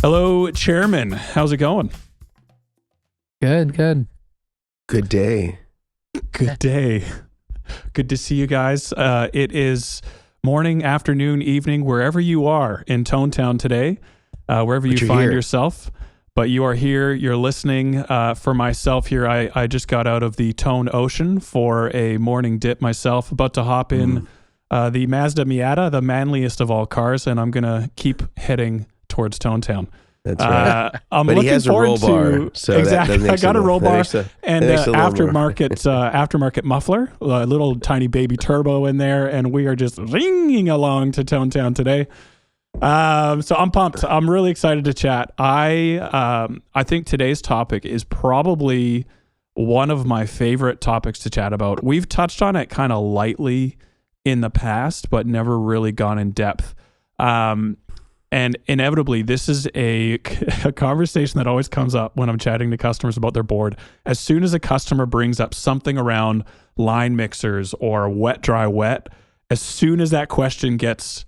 Hello, Chairmen. How's it going? Good. Good day. Good day. Good to see you guys. It is morning, afternoon, evening, wherever you are in Tone Town today, wherever you find yourself. But you are here, you're listening. For myself here, I just got out of the Tone Ocean for a morning dip myself, about to hop in the Mazda Miata, the manliest of all cars, and I'm going to keep heading towards Tone Town. That's right. I'm but looking he has forward a roll bar. to So exactly. I got a roll bar and aftermarket muffler, a little tiny baby turbo in there, and we are just ringing along to Tone Town today. So I'm pumped. I'm really excited to chat. I think today's topic is probably one of my favorite topics to chat about. We've touched on it kind of lightly in the past, but never really gone in depth. And inevitably, this is a conversation that always comes up when I'm chatting to customers about their board. As soon as a customer brings up something around line mixers or wet, dry, wet, as soon as that question gets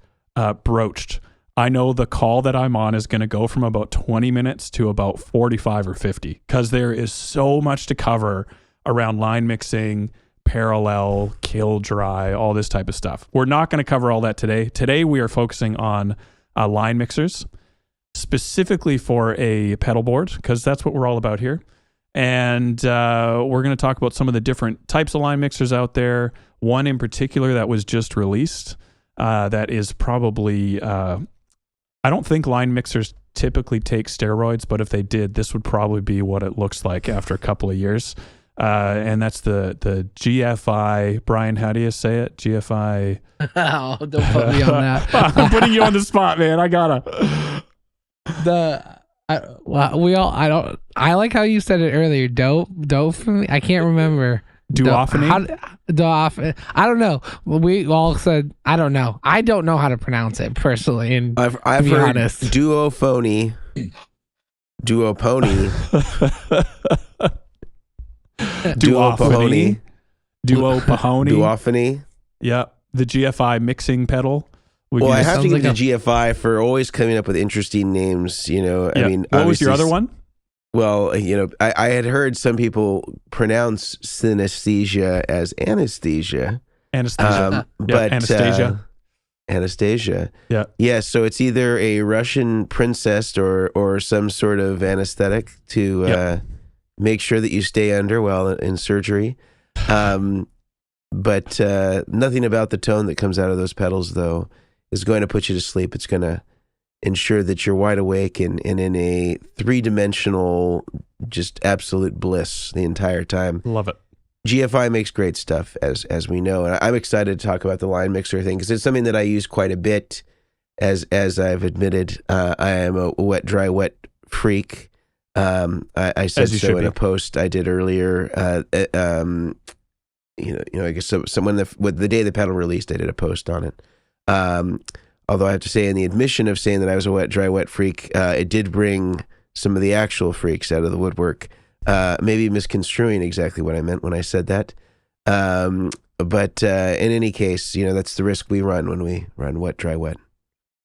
broached, I know the call that I'm on is going to go from about 20 minutes to about 45 or 50, because there is so much to cover around line mixing, parallel, kill dry, all this type of stuff. We're not going to cover all that today. Today, we are focusing on line mixers, specifically for a pedal board, because that's what we're all about here. And we're going to talk about some of the different types of line mixers out there. One in particular that was just released that is probably, I don't think line mixers typically take steroids, but if they did, this would probably be what it looks like after a couple of years. And that's the GFI. Brian, how do you say it? GFI. Oh, don't put me on that. I'm putting you on the spot, man. I gotta. I like how you said it earlier. Duophony. I can't remember. Duophony. Duophony. I don't know. We all said I don't know. I don't know how to pronounce it personally. And I've heard honest. duophony. Duophony. Duophony. Yeah, the GFI mixing pedal. I have to give the GFI for always coming up with interesting names. You know, yeah. I mean, what was your other one? Well, you know, I had heard some people pronounce synesthesia as anesthesia. Anesthesia. But Anastasia. Yeah. Yeah. So it's either a Russian princess or some sort of anesthetic to make sure that you stay under while in surgery. But nothing about the tone that comes out of those pedals, though, is going to put you to sleep. It's going to ensure that you're wide awake and in a three-dimensional, just absolute bliss the entire time. Love it. GFI makes great stuff, as we know. And I'm excited to talk about the line mixer thing, because it's something that I use quite a bit, as I've admitted. I am a wet, dry, wet freak. I said so in a post I did earlier. I guess so when the day the pedal released, I did a post on it. Although I have to say, in the admission of saying that I was a wet, dry, wet freak, it did bring some of the actual freaks out of the woodwork. Maybe misconstruing exactly what I meant when I said that. But in any case, that's the risk we run when we run wet, dry, wet.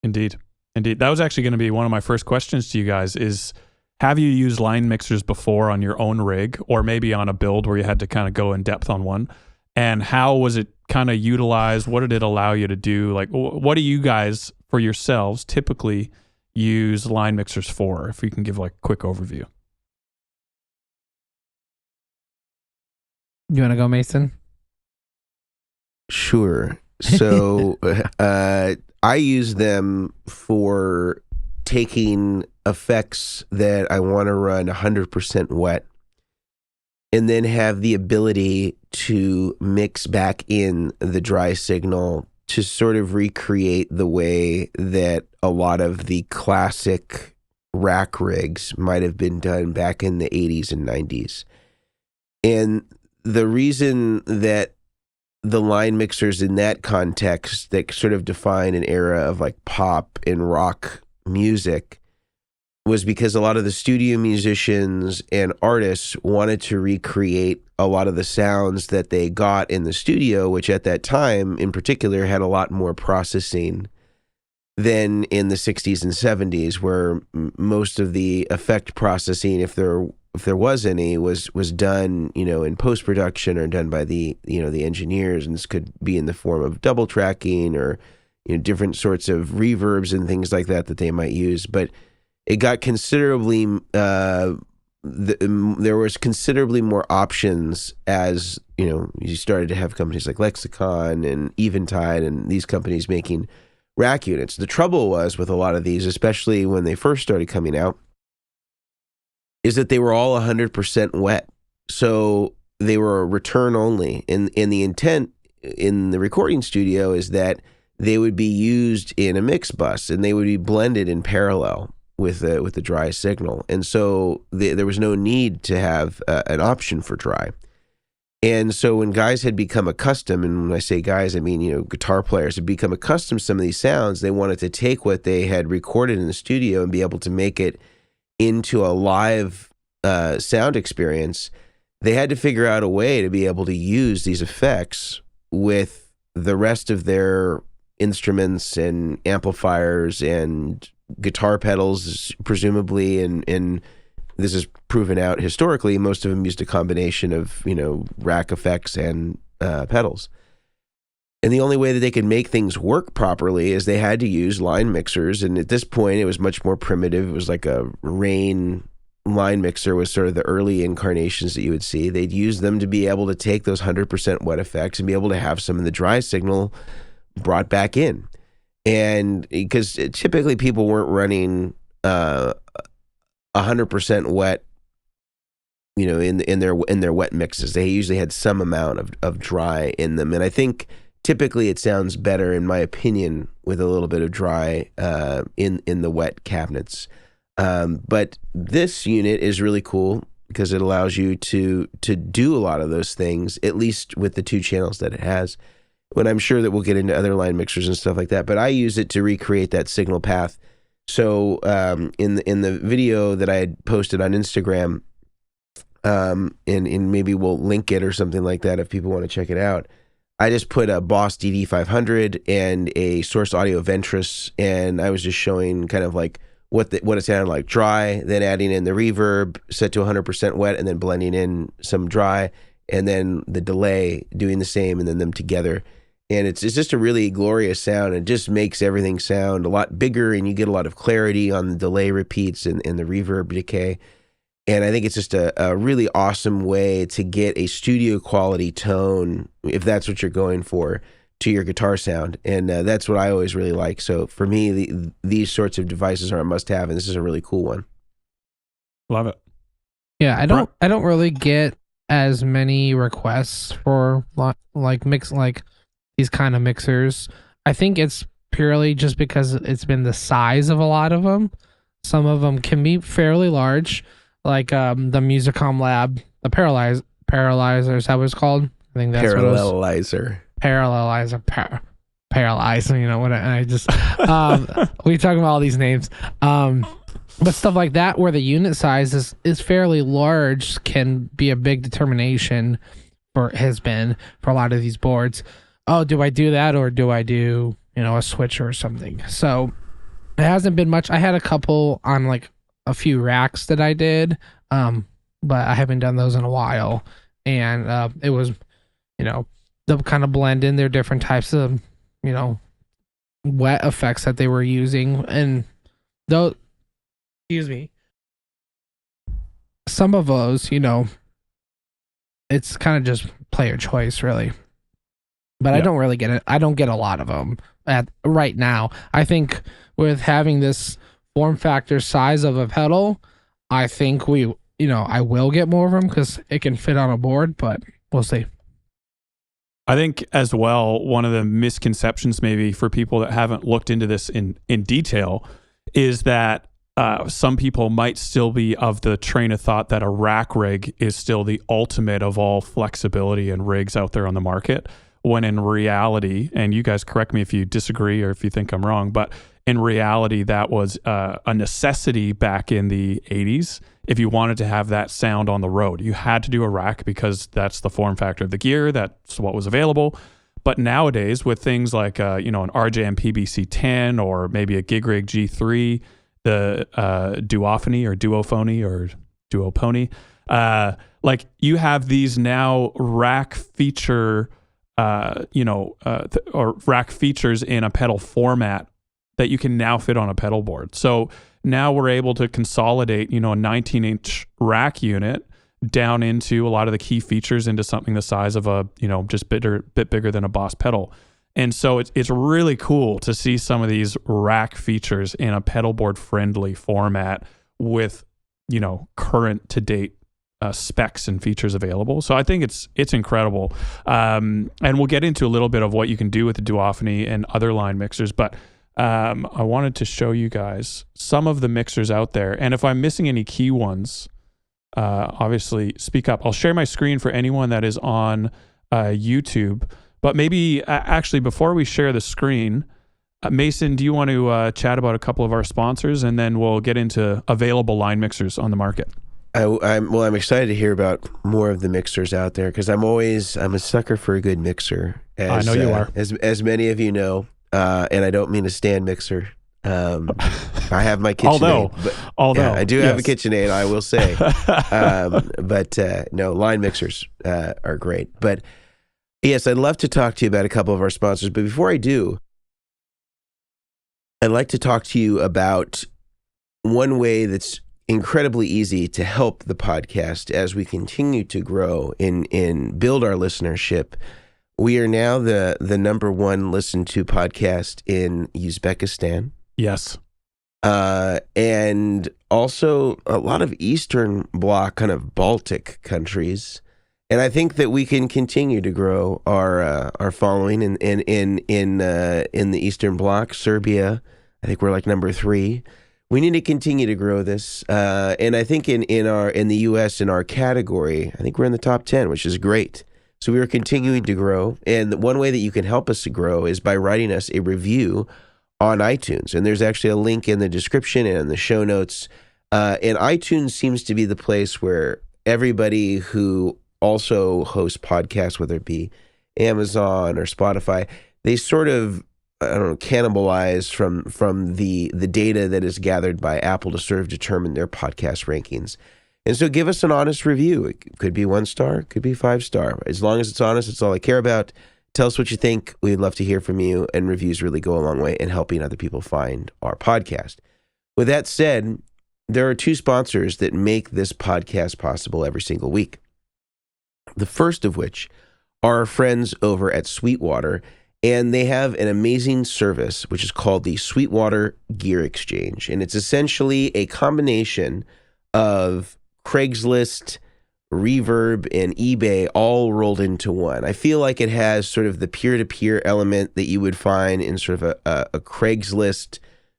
Indeed. That was actually going to be one of my first questions to you guys is, have you used line mixers before on your own rig, or maybe on a build where you had to kind of go in depth on one? And how was it kind of utilized? What did it allow you to do? Like, what do you guys, for yourselves, typically use line mixers for? If you can give like a quick overview. You want to go, Mason? Sure. So I use them for taking effects that I want to run 100% wet, and then have the ability to mix back in the dry signal to sort of recreate the way that a lot of the classic rack rigs might have been done back in the 80s and 90s. And the reason that the line mixers in that context that sort of define an era of like pop and rock music was because a lot of the studio musicians and artists wanted to recreate a lot of the sounds that they got in the studio, which at that time in particular had a lot more processing than in the 60s and 70s, where most of the effect processing, if there was any, was done, in post-production or done by the engineers. And this could be in the form of double tracking or, different sorts of reverbs and things like that they might use. But it got considerably, there was considerably more options as, you started to have companies like Lexicon and Eventide and these companies making rack units. The trouble was with a lot of these, especially when they first started coming out, is that they were all 100% wet. So they were return only. And the intent in the recording studio is that they would be used in a mix bus and they would be blended in parallel with the dry signal. And so there was no need to have an option for dry. And so when guys had become accustomed, and when I say guys, I mean, guitar players had become accustomed to some of these sounds, they wanted to take what they had recorded in the studio and be able to make it into a live sound experience. They had to figure out a way to be able to use these effects with the rest of their instruments and amplifiers and guitar pedals, presumably, and this is proven out historically. Most of them used a combination of, rack effects and pedals. And the only way that they could make things work properly is they had to use line mixers. And at this point, it was much more primitive. It was like a Rain line mixer was sort of the early incarnations that you would see. They'd use them to be able to take those 100% wet effects and be able to have some of the dry signal brought back in. And because typically people weren't running 100% wet, in their wet mixes. They usually had some amount of dry in them. And I think typically it sounds better, in my opinion, with a little bit of dry in the wet cabinets. But this unit is really cool because it allows you to do a lot of those things, at least with the 2 channels that it has. When I'm sure that we'll get into other line mixers and stuff like that, but I use it to recreate that signal path. So in the video that I had posted on Instagram, and maybe we'll link it or something like that if people want to check it out, I just put a Boss DD500 and a Source Audio Ventris, and I was just showing kind of like what it sounded like dry, then adding in the reverb set to 100% wet, and then blending in some dry, and then the delay doing the same, and then them together. And it's just a really glorious sound. It just makes everything sound a lot bigger, and you get a lot of clarity on the delay repeats and the reverb decay. And I think it's just a really awesome way to get a studio quality tone, if that's what you're going for, to your guitar sound. And that's what I always really like. So for me, these sorts of devices are a must-have, and this is a really cool one. Love it. Yeah, I don't really get as many requests for these kind of mixers. I think it's purely just because it's been the size of a lot of them. Some of them can be fairly large, like the Musicom Lab, the Paralyzer, is that what it's called? I think that's Parallelizer. Paralyzer, you know what I just we talking about all these names. But stuff like that where the unit size is fairly large can be a big determination has been for a lot of these boards. Oh, do I do that or do I do, a switcher or something? So it hasn't been much. I had a couple on like a few racks that I did, but I haven't done those in a while. And it was, they'll kind of blend in their different types of, wet effects that they were using. And those, excuse me, some of those, it's kind of just player choice, really. But yeah. I don't really get it. I don't get a lot of them right now. I think with having this form factor size of a pedal, I think I will get more of them because it can fit on a board, but we'll see. I think as well, one of the misconceptions maybe for people that haven't looked into this in detail is that some people might still be of the train of thought that a rack rig is still the ultimate of all flexibility and rigs out there on the market, when in reality, and you guys correct me if you disagree or if you think I'm wrong, but in reality, that was a necessity back in the 80s. If you wanted to have that sound on the road, you had to do a rack because that's the form factor of the gear. That's what was available. But nowadays, with things like an RJM PBC10 or maybe a Gig-Rig G3, the Duophony or Duophony, like you have these now rack feature, or rack features in a pedal format that you can now fit on a pedal board. So now we're able to consolidate, a 19-inch rack unit down into a lot of the key features into something the size of a, just bit bigger than a Boss pedal. And so it's really cool to see some of these rack features in a pedal board friendly format with, current to date specs and features available. So I think it's incredible. And we'll get into a little bit of what you can do with the Duophony and other line mixers, but I wanted to show you guys some of the mixers out there. And if I'm missing any key ones, obviously speak up. I'll share my screen for anyone that is on YouTube, but maybe actually before we share the screen, Mason, do you want to chat about a couple of our sponsors, and then we'll get into available line mixers on the market? I'm excited to hear about more of the mixers out there, because I'm a sucker for a good mixer. I know you are. As many of you know, and I don't mean a stand mixer. I have my KitchenAid. Although I do have a KitchenAid, I will say. No, line mixers are great. But yes, I'd love to talk to you about a couple of our sponsors. But before I do, I'd like to talk to you about one way that's incredibly easy to help the podcast as we continue to grow and build our listenership. We are now the number one listened to podcast in Uzbekistan. Yes. And also a lot of Eastern Bloc, kind of Baltic countries. And I think that we can continue to grow our following in the Eastern Bloc. Serbia, I think we're like number 3. We need to continue to grow this. And I think in the US, in our category, I think we're in the top 10, which is great. So we are continuing to grow. And one way that you can help us to grow is by writing us a review on iTunes. And there's actually a link in the description and in the show notes. And iTunes seems to be the place where everybody who also hosts podcasts, whether it be Amazon or Spotify, they sort of, cannibalize from the data that is gathered by Apple to sort of determine their podcast rankings. And so give us an honest review. It could be 1 star, it could be 5 star. As long as it's honest, it's all I care about. Tell us what you think. We'd love to hear from you, and reviews really go a long way in helping other people find our podcast. With that said, there are 2 sponsors that make this podcast possible every single week. The first of which are our friends over at Sweetwater, and they have an amazing service which is called the Sweetwater Gear Exchange. And it's essentially a combination of Craigslist, Reverb, and eBay all rolled into one. I feel like it has sort of the peer-to-peer element that you would find in sort of a Craigslist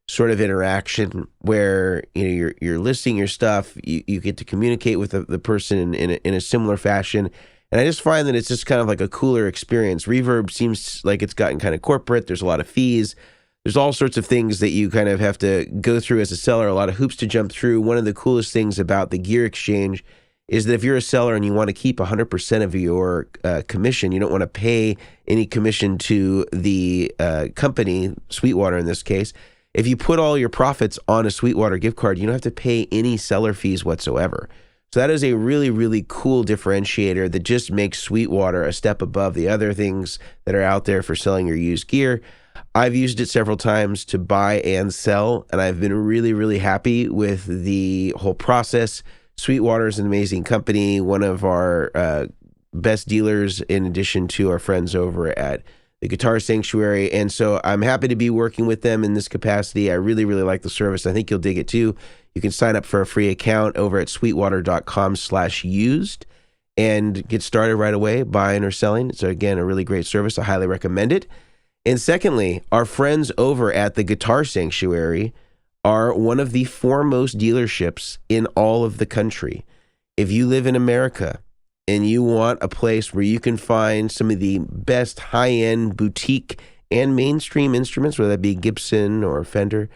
sort of interaction where you're listing your stuff, you get to communicate with the person in a similar fashion. And I just find that it's just kind of like a cooler experience. Reverb seems like it's gotten kind of corporate. There's a lot of fees. There's all sorts of things that you kind of have to go through as a seller, a lot of hoops to jump through. One of the coolest things about the Gear Exchange is that if you're a seller and you want to keep 100% of your commission, you don't want to pay any commission to the company, Sweetwater in this case. If you put all your profits on a Sweetwater gift card, you don't have to pay any seller fees whatsoever. So that is a really, really cool differentiator that just makes Sweetwater a step above the other things that are out there for selling your used gear. I've used it several times to buy and sell, and I've been really, really happy with the whole process. Sweetwater is an amazing company, one of our best dealers in addition to our friends over at the Guitar Sanctuary. And so I'm happy to be working with them in this capacity. I really, really like the service. I think you'll dig it too. You can sign up for a free account over at sweetwater.com/used and get started right away buying or selling. It's, again, a really great service. I highly recommend it. And secondly, our friends over at the Guitar Sanctuary are one of the foremost dealerships in all of the country. If you live in America and you want a place where you can find some of the best high-end boutique and mainstream instruments, whether that be Gibson or Fender,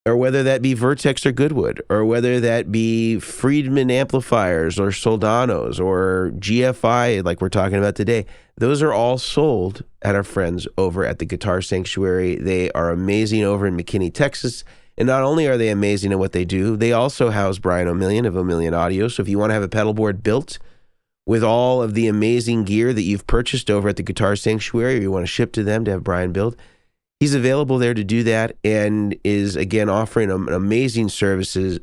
or whether that be Vertex or Goodwood, or whether that be Friedman amplifiers or Soldanos or GFI, like we're talking about today, those are all sold at our friends over at the Guitar Sanctuary. They are amazing over in McKinney, Texas. And not only are they amazing at what they do, they also house Brian Omilion of Omilion Audio. So if you want to have a pedalboard built with all of the amazing gear that you've purchased over at the Guitar Sanctuary, or you want to ship to them to have Brian build, he's available there to do that, and is again offering an amazing services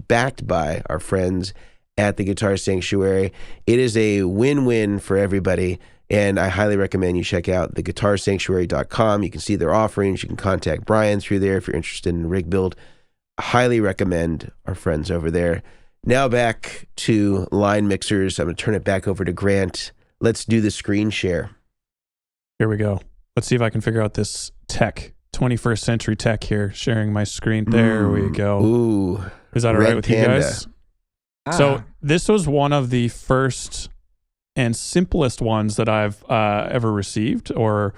backed by our friends at the Guitar Sanctuary. It is a win-win for everybody, and I highly recommend you check out theguitarsanctuary.com. You can see their offerings. You can contact Brian through there if you're interested in rig build. I highly recommend our friends over there. Now back to line mixers. I'm going to turn it back over to Grant. Let's do the screen share. Here we go. Let's see if I can figure out this tech, 21st century tech here, sharing my screen. There we go. Ooh. Is that all right with Panda. You guys? So this was one of the first and simplest ones that I've ever received, or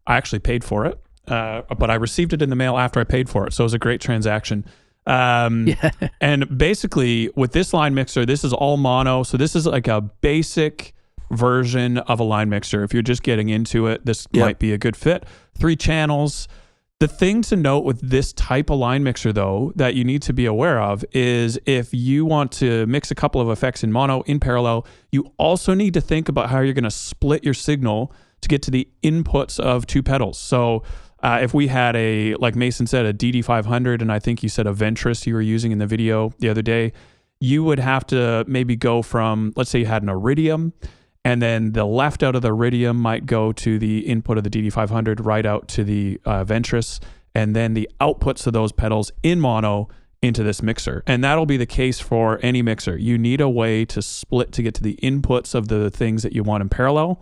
I actually paid for it, but I received it in the mail after I paid for it. So it was a great transaction. And basically with this line mixer, this is all mono. So this is like a basic version of a line mixer. If you're just getting into it, this might be a good fit. 3 channels. The thing to note with this type of line mixer, though, that you need to be aware of is if you want to mix a couple of effects in mono in parallel, you also need to think about how you're going to split your signal to get to the inputs of 2 pedals. So if we had like Mason said, a DD500, and I think you said a Ventris you were using in the video the other day, you would have to maybe go from, let's say you had an Iridium, and then the left out of the Iridium might go to the input of the DD500, right out to the Ventris, and then the outputs of those pedals in mono into this mixer. And that'll be the case for any mixer. You need a way to split to get to the inputs of the things that you want in parallel.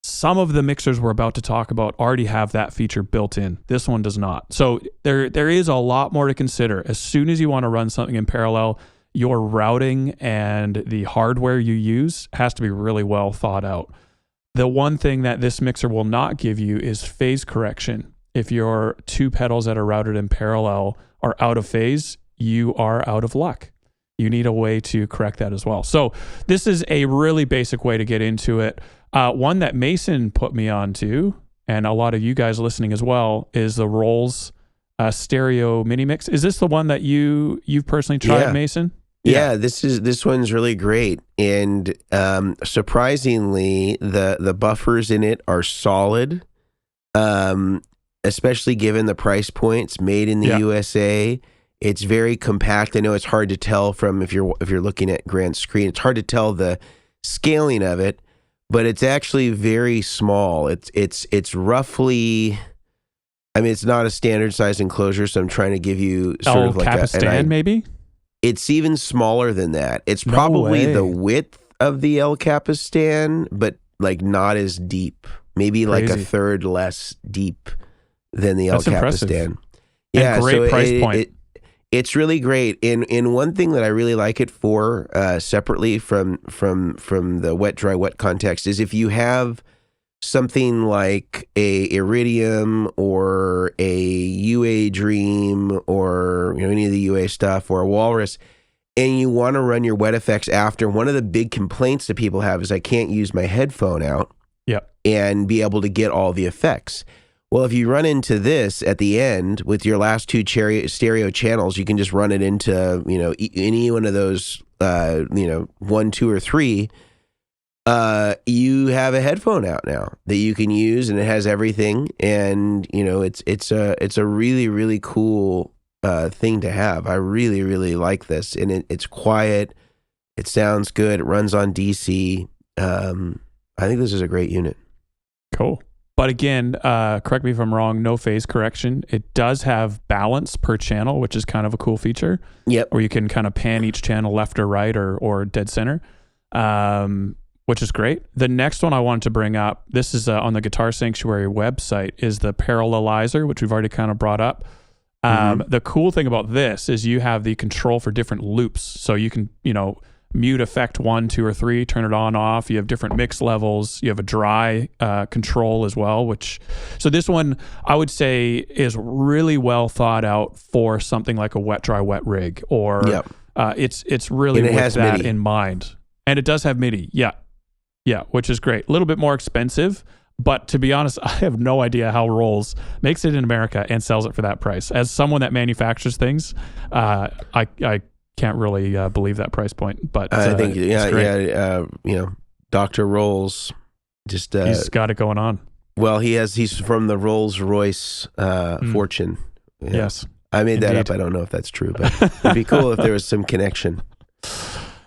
Some of the mixers we're about to talk about already have that feature built in. This one does not. So there is a lot more to consider. As soon as you want to run something in parallel, your routing and the hardware you use has to be really well thought out. The one thing that this mixer will not give you is phase correction. If your 2 pedals that are routed in parallel are out of phase, you are out of luck. You need a way to correct that as well. So this is a really basic way to get into it. One that Mason put me onto, and a lot of you guys listening as well, is the Rolls stereo mini mix. Is this the one that you've personally tried, Mason? Yeah, this one's really great, and surprisingly, the buffers in it are solid, especially given the price points. Made in the USA. It's very compact. I know it's hard to tell from if you're looking at Grant's screen. It's hard to tell the scaling of it, but it's actually very small. It's roughly. I mean, it's not a standard size enclosure, so I'm trying to give you sort of like Capistan, maybe. It's even smaller than that. It's probably the width of the El Capistan, but like not as deep. Maybe like a third less deep than the El Capistan. Yeah, and great price point. It's really great. And one thing that I really like it for, separately from the wet, dry, wet context, is if you have something like a Iridium or a UA Dream or any of the UA stuff, or a Walrus, and you want to run your wet effects after, one of the big complaints that people have is I can't use my headphone out and be able to get all the effects. Well, if you run into this at the end with your last 2 stereo channels, you can just run it into any one of those 1, 2, or 3. You have a headphone out now that you can use, and it has everything, and it's a really, really cool thing to have. I really, really like this, and it's quiet, it sounds good, it runs on DC. I think this is a great unit. Cool. But again, correct me if I'm wrong, no phase correction. It does have balance per channel, which is kind of a cool feature. Yep. Where you can kind of pan each channel left or right or dead center. Which is great. The next one I wanted to bring up, this is on the Guitar Sanctuary website, is the Parallelizer, which we've already kind of brought up. The cool thing about this is you have the control for different loops. So you can, mute effect 1, 2, or 3, turn it on, off. You have different mix levels. You have a dry control as well, so this one I would say is really well thought out for something like a wet, dry, wet rig, or it's really with that MIDI in mind. And it does have MIDI. Yeah, which is great. A little bit more expensive, but to be honest, I have no idea how Rolls makes it in America and sells it for that price. As someone that manufactures things, I can't really believe that price point. But I think Dr. Rolls just he's got it going on. Well, he's from the Rolls-Royce fortune. Yeah. Yes, I made that up. I don't know if that's true, but it'd be cool if there was some connection.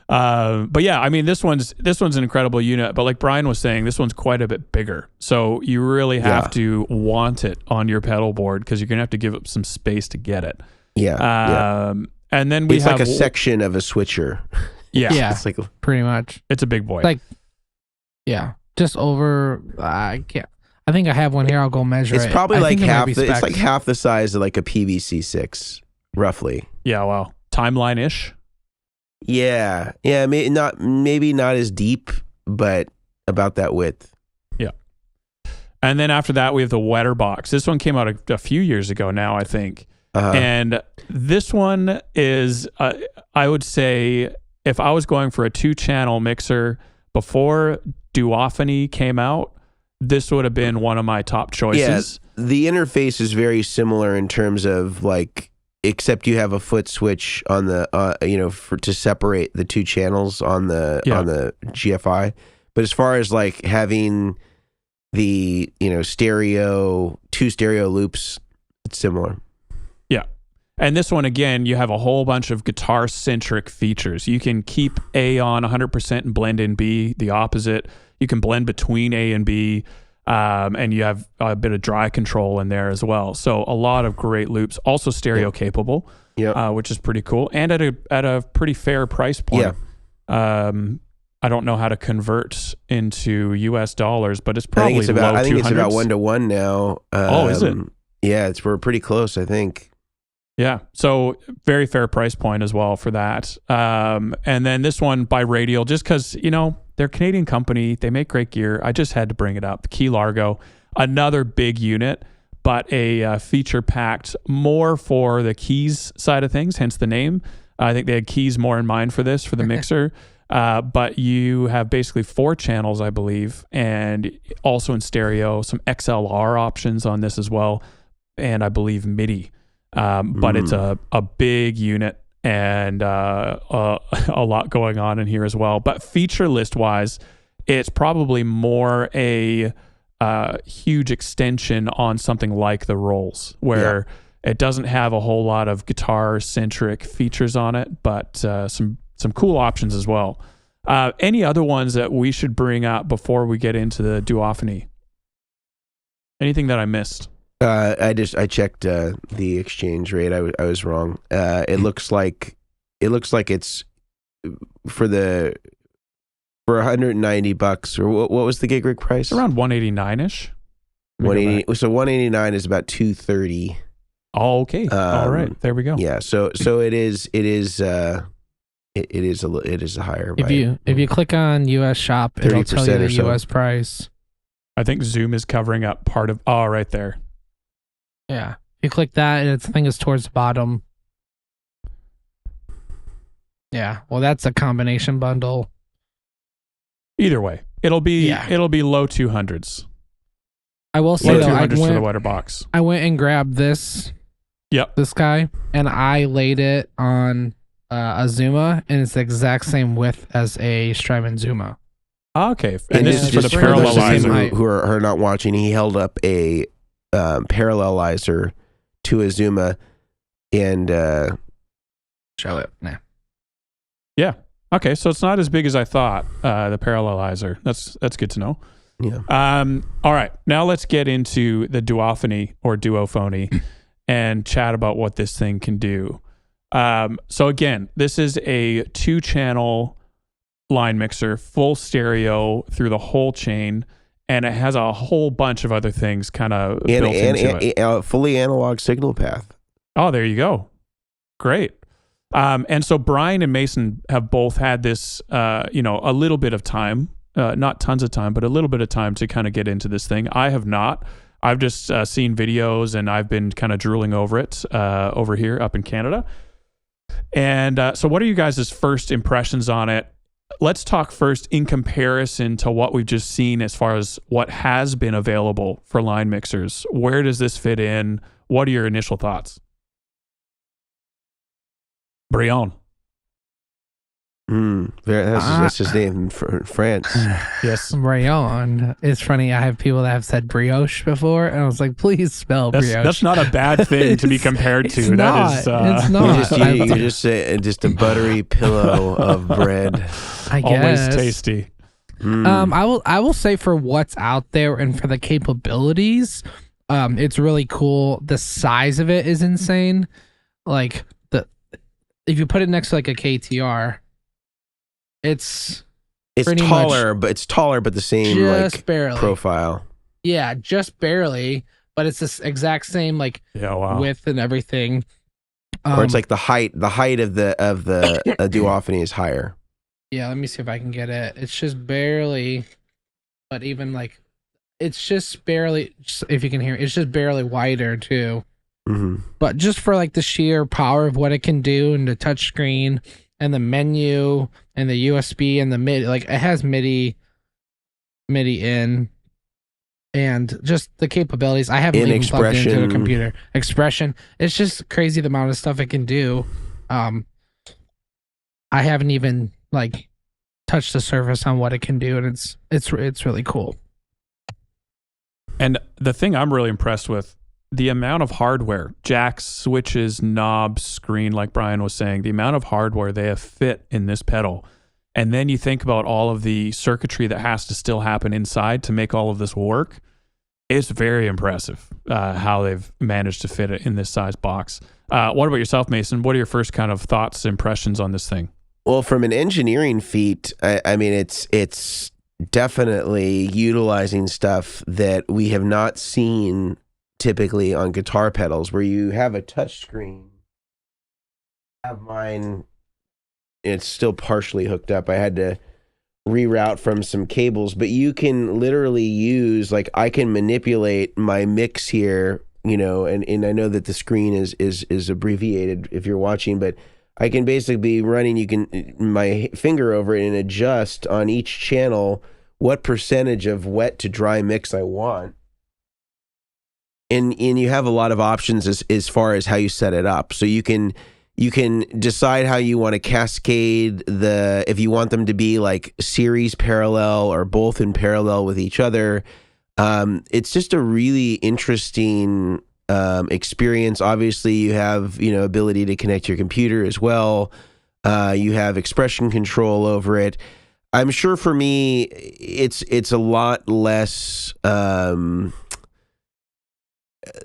But yeah, I mean, this one's an incredible unit, but like Brian was saying, this one's quite a bit bigger. So you really have to want it on your pedal board, because you're going to have to give up some space to get it. Yeah. And then it's like a section of a switcher. Yeah. It's like pretty much. It's a big boy. Like, just over, I think I have one here. I'll go measure it. It's probably like it's like half the size of like a PVC-6, roughly. Yeah. Well, timeline-ish. Yeah, maybe not as deep, but about that width. Yeah. And then after that, we have the wetter box. This one came out a few years ago now, I think. And this one is, I would say, if I was going for a 2-channel mixer before Duophony came out, this would have been one of my top choices. Yeah, the interface is very similar in terms of like, except you have a foot switch on the to separate the 2 channels on the GFI. But as far as like having the 2 stereo loops, it's similar. Yeah. And this one, again, you have a whole bunch of guitar centric features. You can keep A on 100% and blend in B, the opposite. You can blend between A and B. And you have a bit of dry control in there as well. So a lot of great loops, also stereo capable, which is pretty cool, and at a pretty fair price point. Yeah. I don't know how to convert into US dollars, but it's probably low 200s. I think it's about 1-to-1 now. Is it? Yeah, we're pretty close, I think. Yeah, so very fair price point as well for that. And then this one by Radial, just because, they're a Canadian company. They make great gear. I just had to bring it up. Key Largo, another big unit, but a feature-packed more for the keys side of things, hence the name. I think they had keys more in mind for this, for the mixer. But you have basically 4 channels, I believe, and also in stereo, some XLR options on this as well, and I believe MIDI. But it's a big unit. And a lot going on in here as well. But feature list wise, it's probably more a huge extension on something like the Rolls, where it doesn't have a whole lot of guitar centric features on it, but some cool options as well. Any other ones that we should bring up before we get into the Duophony? Anything that I missed? I checked the exchange rate. I was wrong. It looks like it's for $190, or what was the gig rig price? Around 189-ish. 180. So 189 is about 230. Oh, okay. All right. There we go. Yeah. So it is a higher. If you click on US shop, it'll tell you the US price. I think Zoom is covering up part of. Oh, right there. Yeah. If you click that, I think it's towards the bottom. Yeah. Well, that's a combination bundle. Either way, it'll be low 200s. I will say though, for the wetter box. I went and grabbed this. Yep. This guy, and I laid it on a Zuma, and it's the exact same width as a Strymon Zuma. Okay. And this is for the parallelizer. Who are not watching, he held up a parallelizer to a Zuma and show it. Nah. Yeah. Okay. So it's not as big as I thought. The parallelizer. That's good to know. Yeah. All right. Now let's get into the Duophony or Duophony and chat about what this thing can do. So again, this is a 2-channel line mixer, full stereo through the whole chain. And it has a whole bunch of other things kind of built into it. Fully analog signal path. Oh, there you go. Great. And so Brian and Mason have both had this, a little bit of time, not tons of time, but a little bit of time to kind of get into this thing. I have not. I've just seen videos and I've been kind of drooling over it over here up in Canada. And so what are you guys' first impressions on it? Let's talk first in comparison to what we've just seen as far as what has been available for line mixers. Where does this fit in? What are your initial thoughts? Brion. That's his name in France. Yes. Brion. It's funny. I have people that have said brioche before, and I was like, please spell brioche. That's not a bad thing to be compared to. It's not. It's not. You're just a buttery pillow of bread. I guess. Always tasty. I will say for what's out there and for the capabilities, it's really cool. The size of it is insane. Like if you put it next to like a KTR, it's taller, but the same just barely profile. Yeah, just barely, but it's this exact same width and everything. Or it's like the height of the Duophony is higher. Yeah, let me see if I can get it. It's just barely, but even like, it's just barely. If you can hear, it's just barely wider too. Mm-hmm. But just for like the sheer power of what it can do and the touch screen and the menu and the USB and the MIDI, like it has MIDI in, and just the capabilities. I haven't even plugged into a computer. Expression. It's just crazy the amount of stuff it can do. I haven't even like touched the surface on what it can do, and it's really cool. And the thing I'm really impressed with, the amount of hardware, jacks, switches, knobs, screen, like Brian was saying, the amount of hardware they have fit in this pedal. And then you think about all of the circuitry that has to still happen inside to make all of this work. It's very impressive how they've managed to fit it in this size box. What about yourself, Mason? What are your first kind of thoughts, impressions on this thing? Well, from an engineering feat, I mean, it's definitely utilizing stuff that we have not seen typically on guitar pedals, where you have a touch screen. I have mine, it's still partially hooked up. I had to reroute from some cables, but you can literally use, like, I can manipulate my mix here, and I know that the screen is abbreviated if you're watching, but I can basically be running, my finger over it and adjust on each channel what percentage of wet to dry mix I want. And you have a lot of options as far as how you set it up. So you can decide how you want to cascade if you want them to be like series parallel or both in parallel with each other. It's just a really interesting experience. Obviously, you have ability to connect your computer as well. You have expression control over it. I'm sure for me, it's a lot less.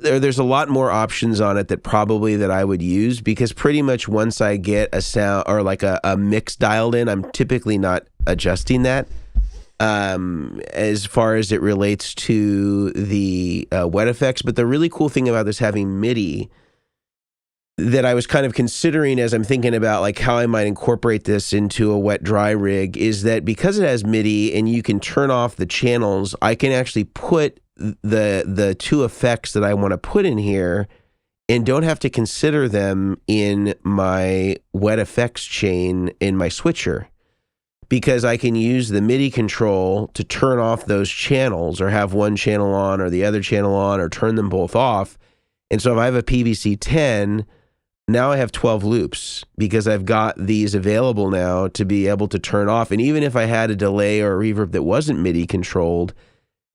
There's a lot more options on it that I would use, because pretty much once I get a sound or like a mix dialed in, I'm typically not adjusting that. As far as it relates to the wet effects. But the really cool thing about this having MIDI that I was kind of considering as I'm thinking about like how I might incorporate this into a wet dry rig is that because it has MIDI and you can turn off the channels, I can actually put the two effects that I want to put in here and don't have to consider them in my wet effects chain in my switcher, because I can use the MIDI control to turn off those channels or have one channel on or the other channel on or turn them both off. And so if I have a PVC 10, now I have 12 loops because I've got these available now to be able to turn off. And even if I had a delay or a reverb that wasn't MIDI controlled,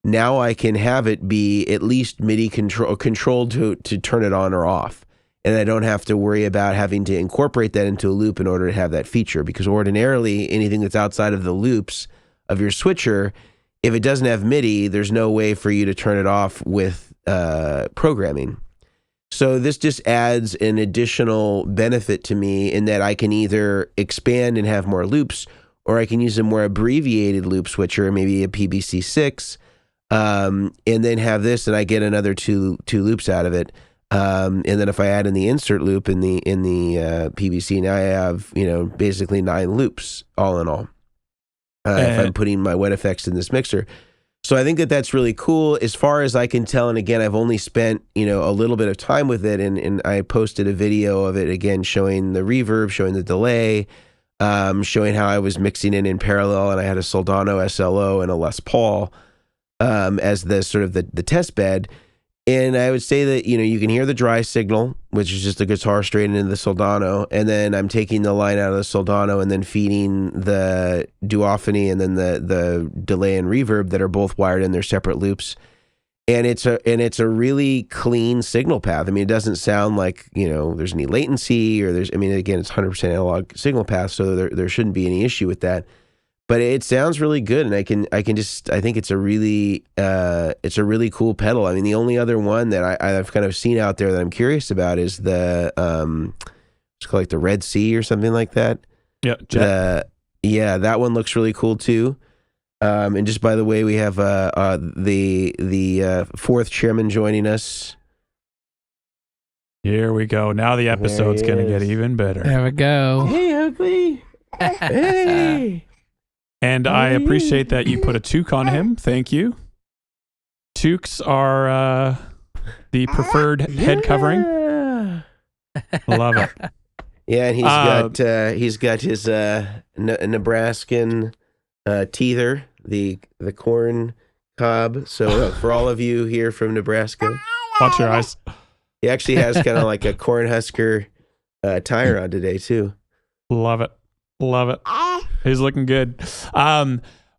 now I can have it be at least MIDI controlled to turn it on or off. And I don't have to worry about having to incorporate that into a loop in order to have that feature, because ordinarily anything that's outside of the loops of your switcher, if it doesn't have MIDI, there's no way for you to turn it off with programming. So this just adds an additional benefit to me in that I can either expand and have more loops, or I can use a more abbreviated loop switcher, maybe a PBC6, and then have this, and I get another two loops out of it. And then if I add in the insert loop in the PVC, now I have, basically 9 loops all in all. If I'm putting my wet effects in this mixer. So I think that's really cool as far as I can tell. And again, I've only spent, a little bit of time with it. And I posted a video of it again, showing the reverb, showing the delay, showing how I was mixing it in parallel. And I had a Soldano SLO and a Les Paul as the sort of the test bed. And I would say that, you can hear the dry signal, which is just the guitar straight into the Soldano. And then I'm taking the line out of the Soldano and then feeding the Duophony and then the delay and reverb that are both wired in their separate loops. And it's a really clean signal path. I mean, it doesn't sound like, there's any latency or again, it's 100% analog signal path. So there shouldn't be any issue with that. But it sounds really good, and I think it's a really cool pedal. I mean, the only other one that I've kind of seen out there that I'm curious about is the it's called like the Red Sea or something like that. Yeah, that one looks really cool too. And just by the way, we have the fourth chairman joining us. Here we go. Now the episode's gonna get even better. There we go. Hey, Ugly. Hey. And I appreciate that you put a toque on him. Thank you. Toques are the preferred head covering. Love it. Yeah, and he's got his Nebraskan teether, the corn cob. So for all of you here from Nebraska, watch your eyes. He actually has kind of like a Cornhusker tire on today too. Love it. He's looking good.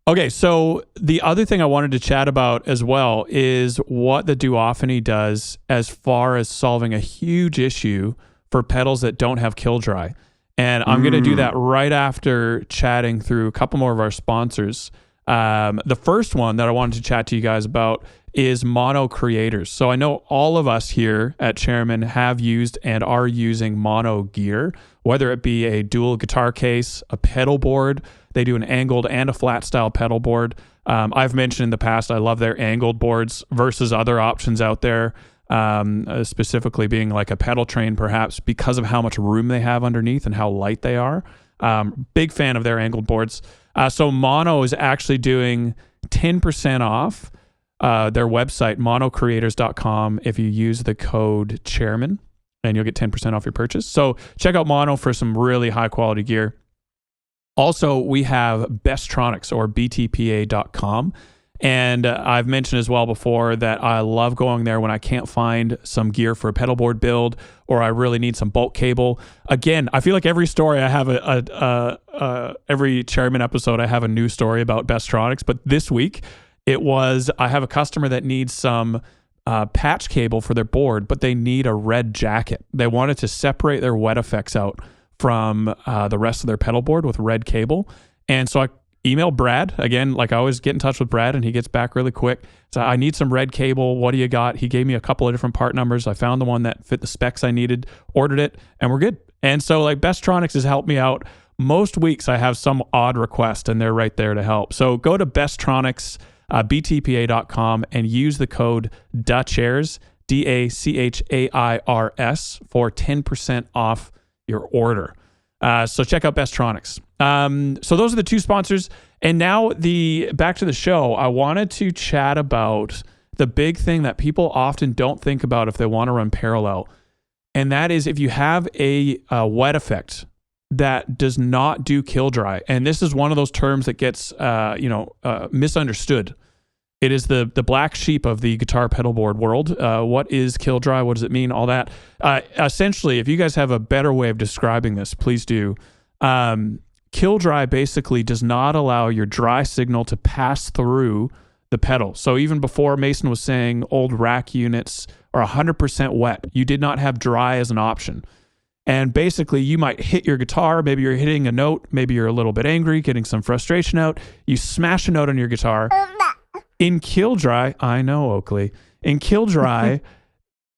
Okay, so the other thing I wanted to chat about as well is what the Duophony does as far as solving a huge issue for pedals that don't have kill dry. And I'm going to do that right after chatting through a couple more of our sponsors. The first one that I wanted to chat to you guys about is mono creators. So I know all of us here at Chairmen have used and are using mono gear, whether it be a dual guitar case, a pedal board. They do an angled and a flat style pedal board. I've mentioned in the past, I love their angled boards versus other options out there, specifically being like a pedal train, perhaps because of how much room they have underneath and how light they are. Big fan of their angled boards. So Mono is actually doing 10% off their website, monocreators.com, if you use the code Chairman, and you'll get 10% off your purchase. So check out Mono for some really high quality gear. Also, we have Bestronix, or btpa.com. And I've mentioned as well before that I love going there when I can't find some gear for a pedal board build, or I really need some bulk cable. Again, I feel like every story I have every Chairman episode, I have a new story about Bestronix. But this week, I have a customer that needs some patch cable for their board, but they need a red jacket. They wanted to separate their wet effects out from the rest of their pedal board with red cable. And so I emailed Brad. Again, like I always get in touch with Brad and he gets back really quick. So I need some red cable. What do you got? He gave me a couple of different part numbers. I found the one that fit the specs I needed, ordered it, and we're good. And so like Bestronix has helped me out. Most weeks I have some odd request and they're right there to help. So go to Bestronix, btpa.com, and use the code DACHAIRS, DACHAIRS, for 10% off your order. So check out Bestronix. So those are the two sponsors. And now back to the show. I wanted to chat about the big thing that people often don't think about if they want to run parallel. And that is if you have a wet effect that does not do kill dry. And this is one of those terms that gets misunderstood. It is the black sheep of the guitar pedal board world. What is kill dry? What does it mean? All that. Essentially, if you guys have a better way of describing this, please do. Kill dry basically does not allow your dry signal to pass through the pedal. So even before Mason was saying old rack units are 100% wet, you did not have dry as an option. And basically, you might hit your guitar. Maybe you're hitting a note. Maybe you're a little bit angry, getting some frustration out. You smash a note on your guitar. In kill dry, I know, Oakley. In kill dry,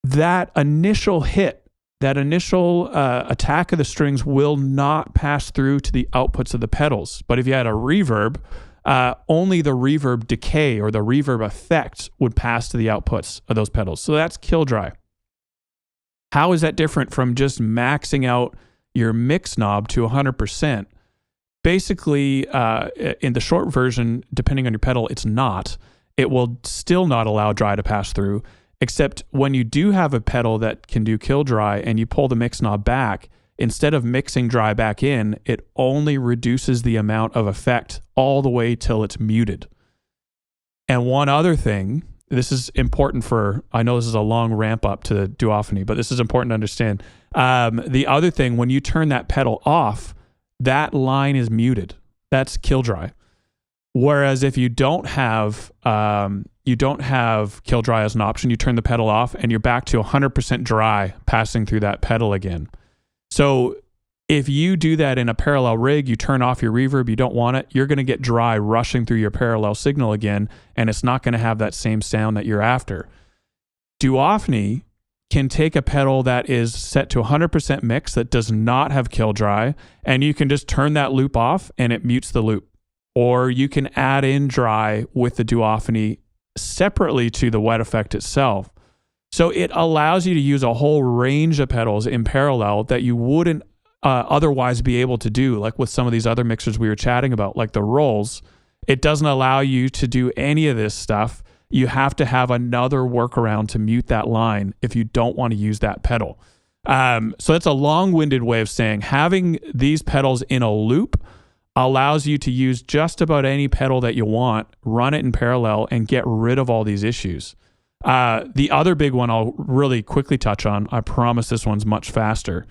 that initial hit, that initial attack of the strings will not pass through to the outputs of the pedals. But if you had a reverb, only the reverb decay or the reverb effect would pass to the outputs of those pedals. So that's kill dry. How is that different from just maxing out your mix knob to 100%? Basically, in the short version, depending on your pedal, it's not. It will still not allow dry to pass through, except when you do have a pedal that can do kill dry and you pull the mix knob back, instead of mixing dry back in, it only reduces the amount of effect all the way till it's muted. And one other thing, this is important for, I know this is a long ramp up to Duophony, but this is important to understand. The other thing, when you turn that pedal off, that line is muted. That's kill dry. Whereas if you don't have kill dry as an option, you turn the pedal off and you're back to 100% dry passing through that pedal again. So if you do that in a parallel rig, you turn off your reverb, you don't want it, you're going to get dry rushing through your parallel signal again, and it's not going to have that same sound that you're after. Duophony can take a pedal that is set to 100% mix that does not have kill dry, and you can just turn that loop off and it mutes the loop. Or you can add in dry with the Duophony separately to the wet effect itself. So it allows you to use a whole range of pedals in parallel that you wouldn't otherwise be able to do, like with some of these other mixers we were chatting about, like the rolls. It doesn't allow you to do any of this stuff. You have to have another workaround to mute that line if you don't want to use that pedal. So that's a long-winded way of saying having these pedals in a loop allows you to use just about any pedal that you want, run it in parallel, and get rid of all these issues. The other big one I'll really quickly touch on, I promise this one's much faster.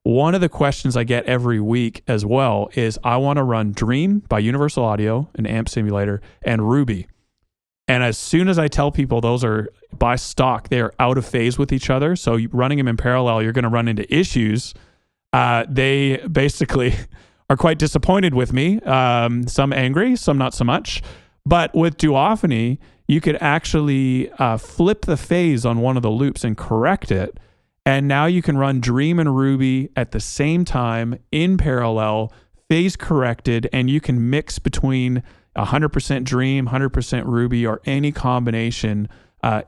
One of the questions I get every week as well is I want to run Dream by Universal Audio, an amp simulator, and Ruby. And as soon as I tell people those are by stock, they are out of phase with each other. So running them in parallel, you're going to run into issues. They basically are quite disappointed with me. Some angry, some not so much. But with Duophony, you could actually flip the phase on one of the loops and correct it. And now you can run Dream and Ruby at the same time in parallel, phase corrected, and you can mix between 100% Dream, 100% Ruby, or any combination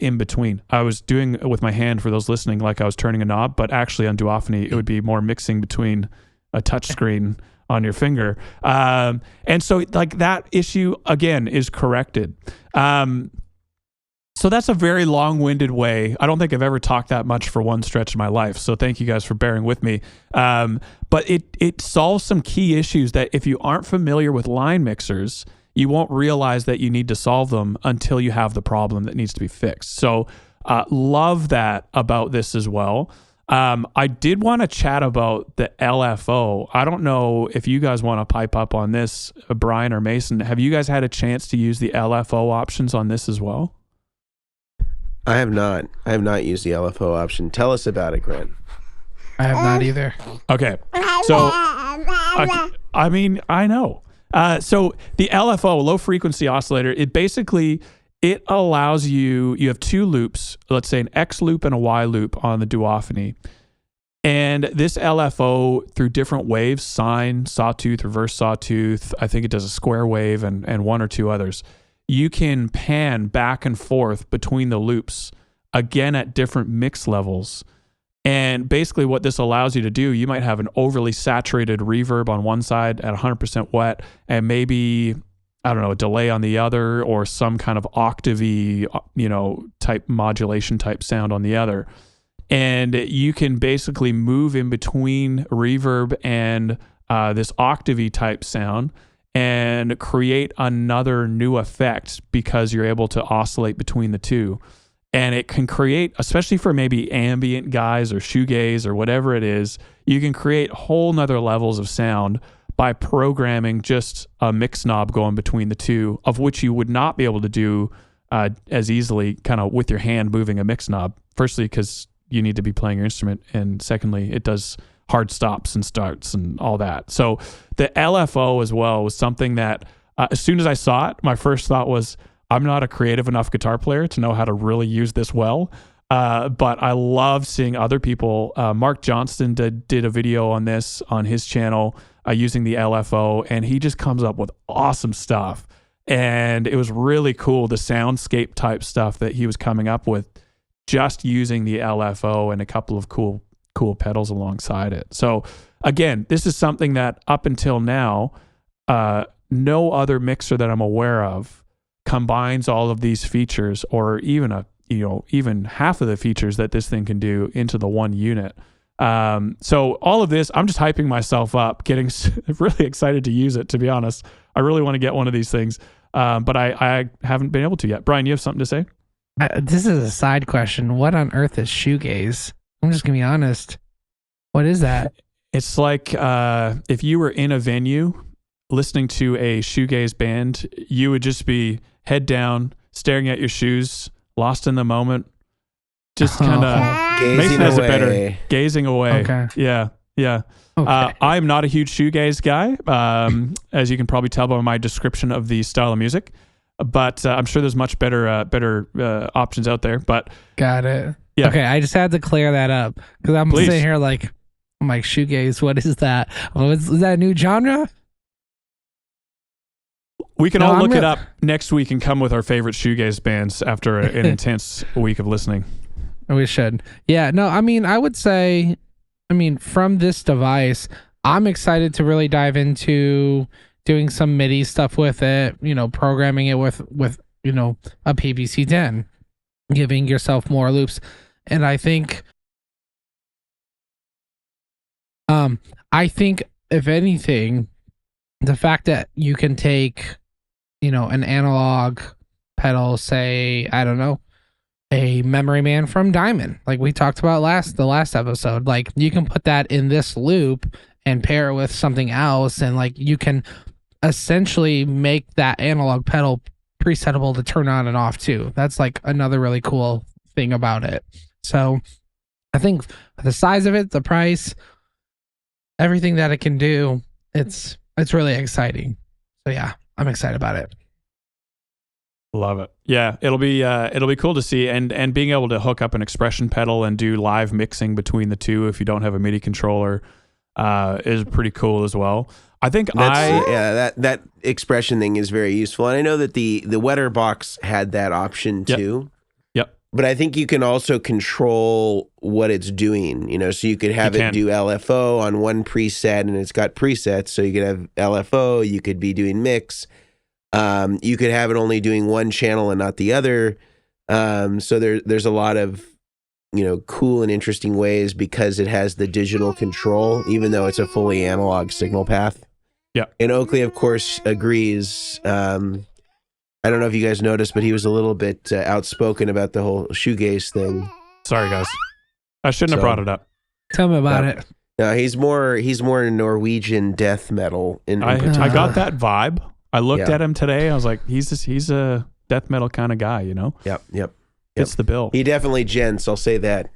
in between. I was doing it with my hand for those listening like I was turning a knob, but actually on Duophony, it would be more mixing between a touch screen on your finger. And so like that issue, again, is corrected. So that's a very long-winded way. I don't think I've ever talked that much for one stretch of my life. So thank you guys for bearing with me. But it solves some key issues that if you aren't familiar with line mixers, you won't realize that you need to solve them until you have the problem that needs to be fixed. So love that about this as well. I did want to chat about the LFO. I don't know if you guys want to pipe up on this, Brian or Mason. Have you guys had a chance to use the LFO options on this as well? I have not. I have not used the LFO option. Tell us about it, Grant. I have not either. Okay. So, I mean, I know. So the LFO, low frequency oscillator, it allows you have two loops, let's say an X loop and a Y loop on the Duophony. And this LFO, through different waves, sine, sawtooth, reverse sawtooth, I think it does a square wave and one or two others. You can pan back and forth between the loops, again at different mix levels. And basically what this allows you to do, you might have an overly saturated reverb on one side at 100% wet, and maybe, I don't know, a delay on the other, or some kind of octavey, type modulation type sound on the other. And you can basically move in between reverb and this octavey type sound and create another new effect because you're able to oscillate between the two. And it can create, especially for maybe ambient guys or shoegaze or whatever it is, you can create whole nother levels of sound by programming just a mix knob going between the two, of which you would not be able to do as easily kind of with your hand moving a mix knob. Firstly, because you need to be playing your instrument. And secondly, it does hard stops and starts and all that. So the LFO as well was something that as soon as I saw it, my first thought was, I'm not a creative enough guitar player to know how to really use this well. But I love seeing other people. Mark Johnston did a video on this on his channel using the LFO, and he just comes up with awesome stuff. And it was really cool, the soundscape type stuff that he was coming up with just using the LFO and a couple of cool pedals alongside it. So again, this is something that up until now, no other mixer that I'm aware of combines all of these features, or even even half of the features that this thing can do into the one unit. So all of this, I'm just hyping myself up, getting really excited to use it, to be honest. I really want to get one of these things, but I haven't been able to yet. Brian, you have something to say? This is a side question. What on earth is shoegaze? I'm just going to be honest. What is that? It's like if you were in a venue listening to a shoegaze band, you would just be head down, staring at your shoes, lost in the moment, just kind of gazing away. Better Gazing away. Okay. Yeah. Okay. I'm not a huge shoegaze guy, as you can probably tell by my description of the style of music. But I'm sure there's much better options out there. But got it. Yeah. Okay, I just had to clear that up because I'm sitting here like, I'm like, shoegaze. What is that? Is that a new genre? We can all look it up next week and come with our favorite shoegaze bands after an intense week of listening. We should. Yeah. No, I mean, I would say, from this device, I'm excited to really dive into doing some MIDI stuff with it, programming it with a PBC10, giving yourself more loops. And I think if anything, the fact that you can take, an analog pedal, say, I don't know, a Memory Man from Diamond, like we talked about the last episode, like you can put that in this loop and pair it with something else, and like you can essentially make that analog pedal presettable to turn on and off too. That's like another really cool thing about it. So I think the size of it, the price, everything that it can do, it's really exciting. So yeah, I'm excited about it. Love it. Yeah, it'll be cool to see, and being able to hook up an expression pedal and do live mixing between the two if you don't have a MIDI controller is pretty cool as well. I think that expression thing is very useful, and I know that the Wetter box had that option too. Yep. But I think you can also control what it's doing. So you could have it do LFO on one preset, and it's got presets. So you could have LFO. You could be doing mix. You could have it only doing one channel and not the other. So there's a lot of cool and interesting ways because it has the digital control, even though it's a fully analog signal path. Yeah. And Oakley, of course, agrees. I don't know if you guys noticed, but he was a little bit outspoken about the whole shoegaze thing. Sorry, guys. I shouldn't have brought it up. Tell me about it. No, he's more Norwegian death metal. I got that vibe. I looked at him today. I was like, he's a death metal kind of guy, Yep. Fits the bill. He definitely gents, I'll say that.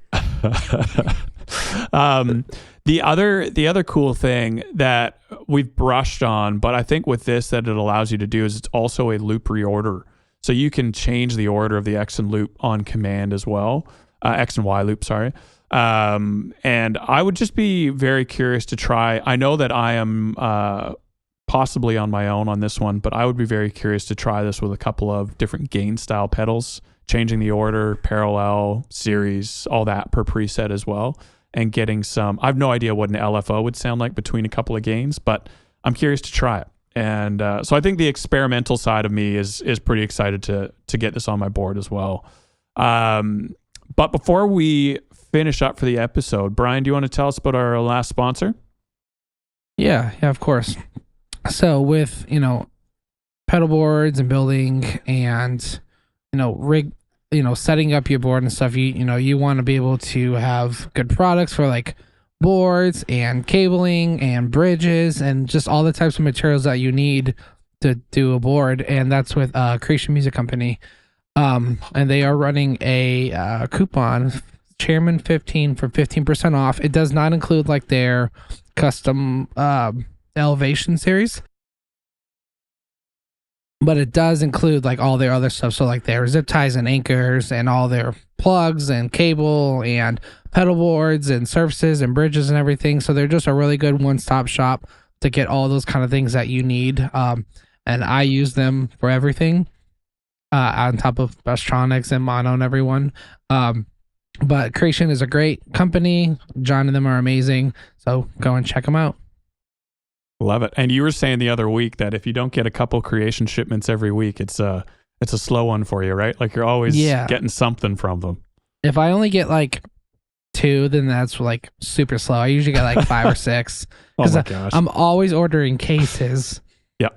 The other cool thing that we've brushed on, but I think with this that it allows you to do is it's also a loop reorder. So you can change the order of the X and loop on command as well. X and Y loop, sorry. And I would just be very curious to try. I know that I am possibly on my own on this one, but I would be very curious to try this with a couple of different gain style pedals, changing the order, parallel, series, all that per preset as well, and getting some. I have no idea what an LFO would sound like between a couple of gains, but I'm curious to try it. And so I think the experimental side of me is pretty excited to get this on my board as well. But before we finish up for the episode, Brian, do you want to tell us about our last sponsor? Yeah, of course. So with, pedal boards and building and, rig, setting up your board and stuff, you want to be able to have good products for like boards and cabling and bridges and just all the types of materials that you need to do a board. And that's with Creation Music Company. And they are running a coupon, Chairmen 15 for 15% off. It does not include like their custom Elevation series, but it does include like all their other stuff. So like their zip ties and anchors and all their plugs and cable and pedal boards and surfaces and bridges and everything. So they're just a really good one-stop shop to get all those kind of things that you need. And I use them for everything on top of Bestronics and Mono and everyone. But Creation is a great company. John and them are amazing. So go and check them out. Love it. And you were saying the other week that if you don't get a couple Creation shipments every week, it's a slow one for you, right? Like you're always getting something from them. If I only get like 2, then that's like super slow. I usually get like 5 or 6 because I'm always ordering cases. Yeah.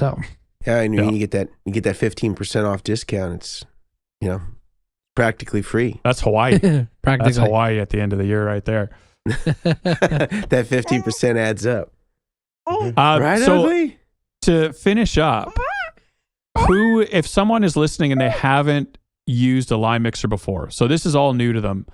So. Yeah, and you get that 15% off discount. It's practically free. That's Hawaii. That's Hawaii at the end of the year, right there. That 15% adds up. Right, so ugly? To finish up, if someone is listening and they haven't used a line mixer before, so this is all new to them,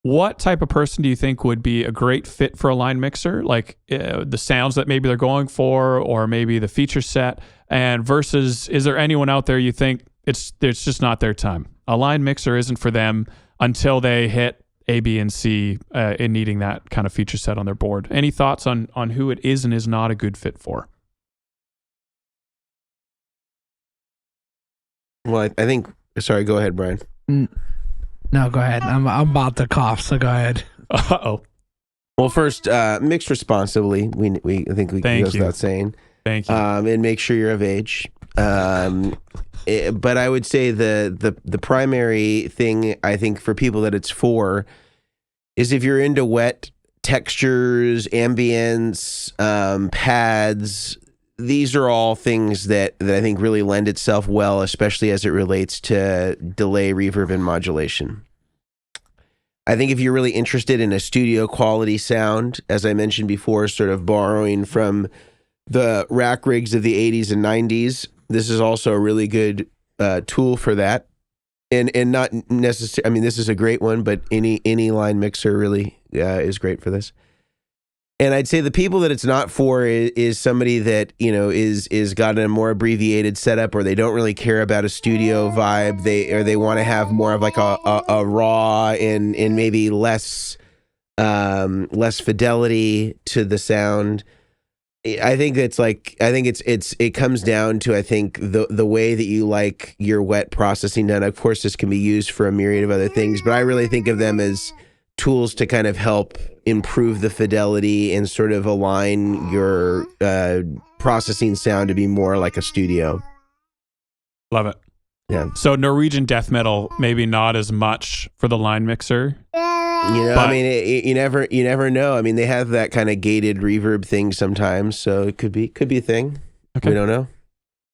what type of person do you think would be a great fit for a line mixer? Like the sounds that maybe they're going for, or maybe the feature set, and versus, is there anyone out there you think it's just not their time? A line mixer isn't for them until they hit A, B, and C in needing that kind of feature set on their board. Any thoughts on who it is and is not a good fit for? Well, I think. Sorry, go ahead, Brian. No, go ahead. I'm about to cough, so go ahead. Uh-oh. Well, first, mix responsibly. I think we can go without saying. Thank you. And make sure you're of age. But I would say the primary thing I think for people that it's for is if you're into wet textures, ambience, pads. These are all things that I think really lend itself well, especially as it relates to delay, reverb, and modulation. I think if you're really interested in a studio quality sound, as I mentioned before, sort of borrowing from the rack rigs of the 80s and 90s, this is also a really good tool for that. And not necessarily, I mean, this is a great one, but any line mixer really is great for this. And I'd say the people that it's not for is somebody that, is got a more abbreviated setup, or they don't really care about a studio vibe. They want to have more of like a raw and maybe less fidelity to the sound. I think it comes down to, I think, the way that you like your wet processing done. Of course, this can be used for a myriad of other things, but I really think of them as tools to kind of help improve the fidelity and sort of align your processing sound to be more like a studio. Love it. Yeah. So Norwegian death metal, maybe not as much for the line mixer. I mean, you never know. I mean, they have that kind of gated reverb thing sometimes, so it could be a thing. Okay. We don't know.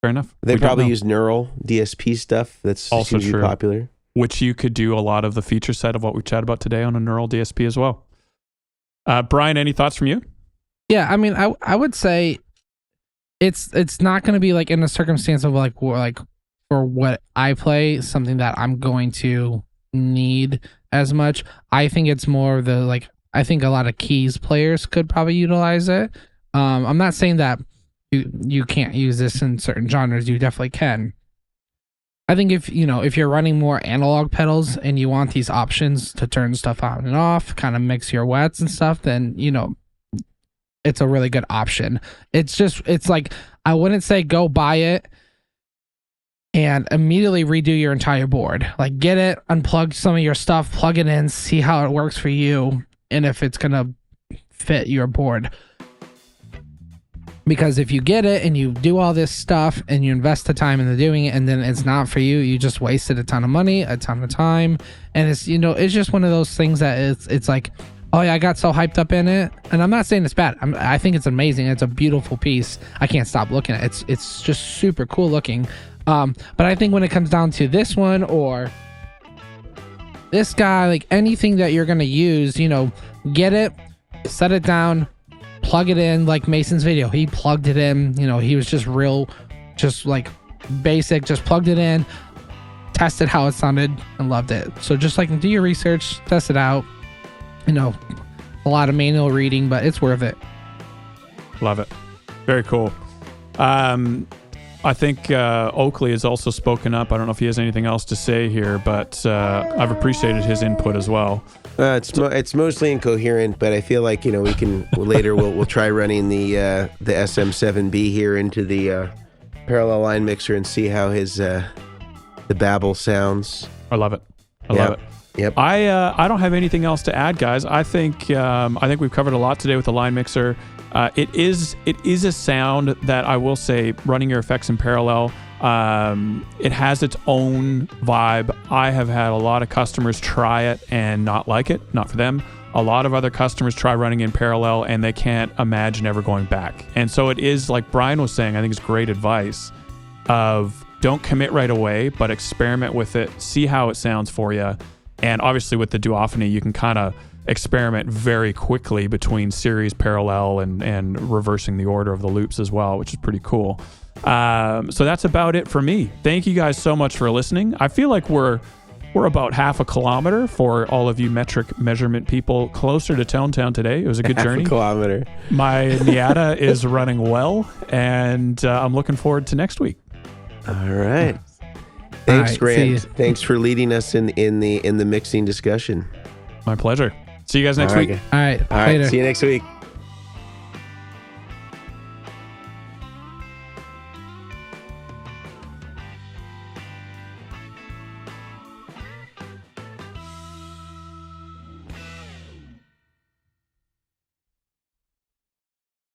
Fair enough. They probably use neural DSP stuff. That's also true. Popular. Which you could do a lot of the feature set of what we chatted about today on a neural DSP as well. Brian, any thoughts from you? Yeah, I mean, I would say it's not going to be like in a circumstance of like for what I play, something that I'm going to need as much. I think it's more of the I think a lot of keys players could probably utilize it. I'm not saying that you can't use this in certain genres. You definitely can. I think if you're running more analog pedals and you want these options to turn stuff on and off, kind of mix your wets and stuff, then it's a really good option. It's like, I wouldn't say go buy it and immediately redo your entire board. Like, get it, unplug some of your stuff, plug it in, see how it works for you, and if it's gonna fit your board. Because if you get it and you do all this stuff and you invest the time into doing it and then it's not for you, you just wasted a ton of money, a ton of time. And it's, it's just one of those things that it's like, oh yeah, I got so hyped up in it. And I'm not saying it's bad. I think it's amazing. It's a beautiful piece. I can't stop looking at it. It's just super cool looking. But I think when it comes down to this one or this guy, like anything that you're going to use, get it, set it down, plug it in, like Mason's video. He plugged it in, he was just like basic, just plugged it in, tested how it sounded and loved it. So just like do your research, test it out. A lot of manual reading, but it's worth it. Love it. Very cool. I think Oakley has also spoken up. I don't know if he has anything else to say here, but I've appreciated his input as well. It's mostly incoherent, but I feel like we can later we'll try running the SM7B here into the parallel line mixer and see how his the babble sounds. I love it. I love it. Yep. I don't have anything else to add, guys. I think we've covered a lot today with the line mixer. It is a sound that I will say, running your effects in parallel, it has its own vibe. I have had a lot of customers try it and not like it, not for them. A lot of other customers try running in parallel and they can't imagine ever going back. And so it is, like Brian was saying, I think it's great advice of don't commit right away, but experiment with it, see how it sounds for you. And obviously with the Duophony, you can kind of experiment very quickly between series, parallel, and reversing the order of the loops as well, which is pretty cool. So that's about it for me. Thank you guys so much for listening. I feel like we're about half a kilometer for all of you metric measurement people closer to Tone Town today. It was a good journey. Half a kilometer. My Niata is running well, and I'm looking forward to next week. All right. Thanks, Grant. Thanks for leading us in the mixing discussion. My pleasure. See you guys next week. All right. Later. See you next week.